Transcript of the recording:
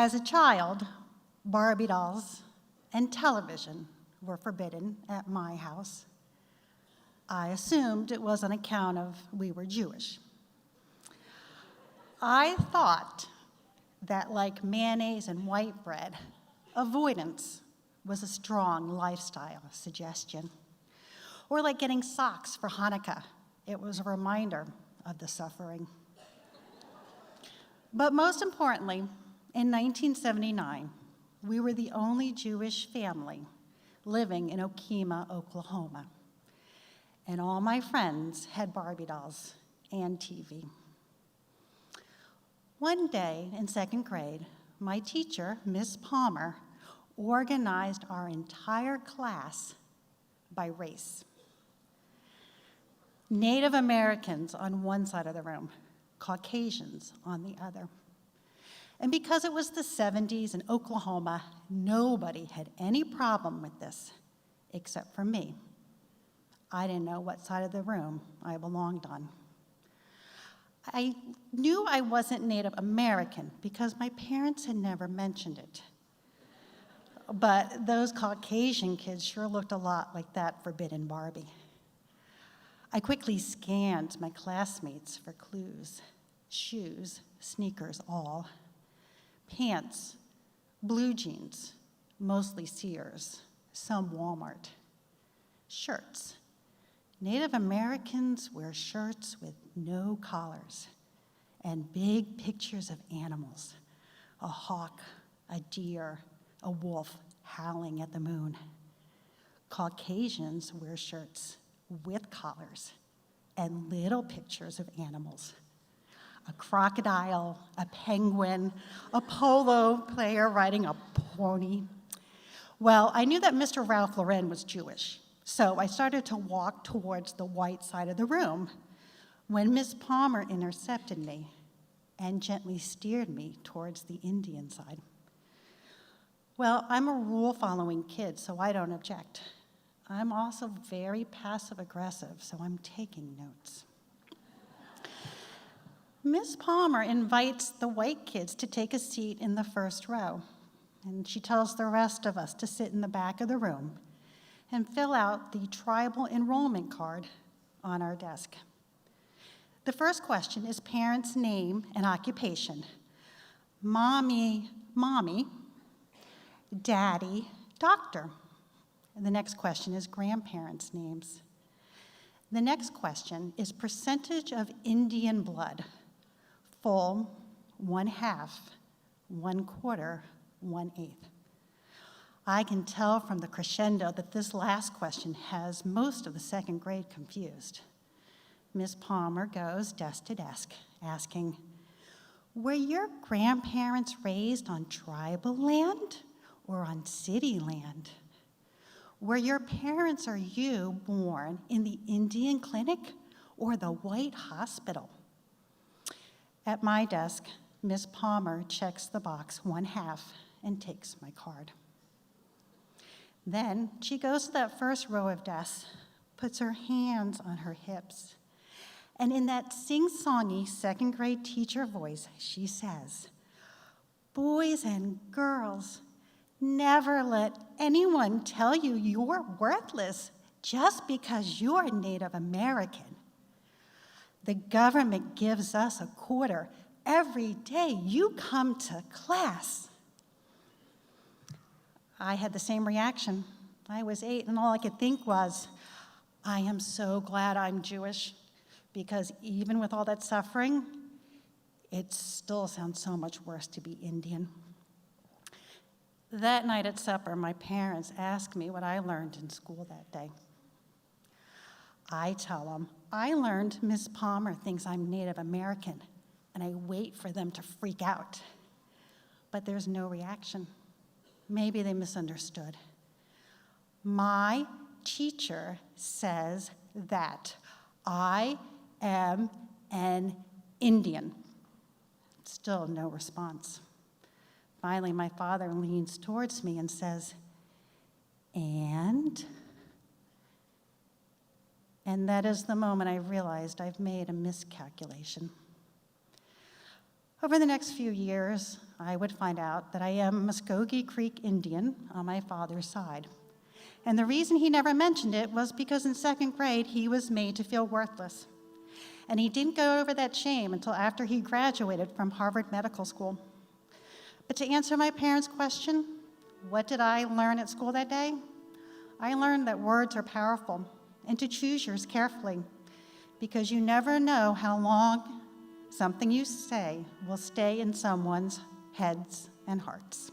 As a child, Barbie dolls and television were forbidden at my house. I assumed it was on account of we were Jewish. I thought that, like mayonnaise and white bread, avoidance was a strong lifestyle suggestion. Or like getting socks for Hanukkah, it was a reminder of the suffering. But most importantly, in 1979, we were the only Jewish family living in Okemah, Oklahoma. And all my friends had Barbie dolls and TV. One day in second grade, my teacher, Miss Palmer, organized our entire class by race. Native Americans on one side of the room, Caucasians on the other. And because it was the 70s in Oklahoma, nobody had any problem with this, except for me. I didn't know what side of the room I belonged on. I knew I wasn't Native American because my parents had never mentioned it. But those Caucasian kids sure looked a lot like that forbidden Barbie. I quickly scanned my classmates for clues. Shoes, sneakers, all. Pants, blue jeans, mostly Sears, some Walmart. Shirts. Native Americans wear shirts with no collars and big pictures of animals, a hawk, a deer, a wolf howling at the moon. Caucasians wear shirts with collars and little pictures of animals, a crocodile, a penguin, a polo player riding a pony. Well, I knew that Mr. Ralph Lauren was Jewish. So I started to walk towards the white side of the room when Miss Palmer intercepted me and gently steered me towards the Indian side. Well, I'm a rule-following kid, so I don't object. I'm also very passive-aggressive, so I'm taking notes. Miss Palmer invites the white kids to take a seat in the first row, and she tells the rest of us to sit in the back of the room and fill out the tribal enrollment card on our desk. The first question is parents' name and occupation. Mommy, mommy. Daddy, doctor. And the next question is grandparents' names. The next question is percentage of Indian blood. Full, 1/2, 1/4, 1/8. I can tell from the crescendo that this last question has most of the second grade confused. Miss Palmer goes desk to desk, asking, were your grandparents raised on tribal land or on city land? Were your parents or you born in the Indian clinic or the white hospital? At my desk, Miss Palmer checks the box 1/2 and takes my card. Then she goes to that first row of desks, puts her hands on her hips, and in that sing-songy second grade teacher voice, she says, boys and girls, never let anyone tell you you're worthless just because you're Native American. The government gives us a quarter every day you come to class. I had the same reaction. I was 8, and all I could think was, I am so glad I'm Jewish, because even with all that suffering, it still sounds so much worse to be Indian. That night at supper, my parents asked me what I learned in school that day. I tell them, I learned Miss Palmer thinks I'm Native American, and I wait for them to freak out. But there's no reaction. Maybe they misunderstood. My teacher says that I am an Indian. Still no response. Finally, my father leans towards me and says, and that is the moment I realized I've made a miscalculation. Over the next few years, I would find out that I am Muskogee Creek Indian on my father's side. And the reason he never mentioned it was because in second grade, he was made to feel worthless. And he didn't go over that shame until after he graduated from Harvard Medical School. But to answer my parents' question, what did I learn at school that day? I learned that words are powerful and to choose yours carefully, because you never know how long something you say will stay in someone's heads and hearts.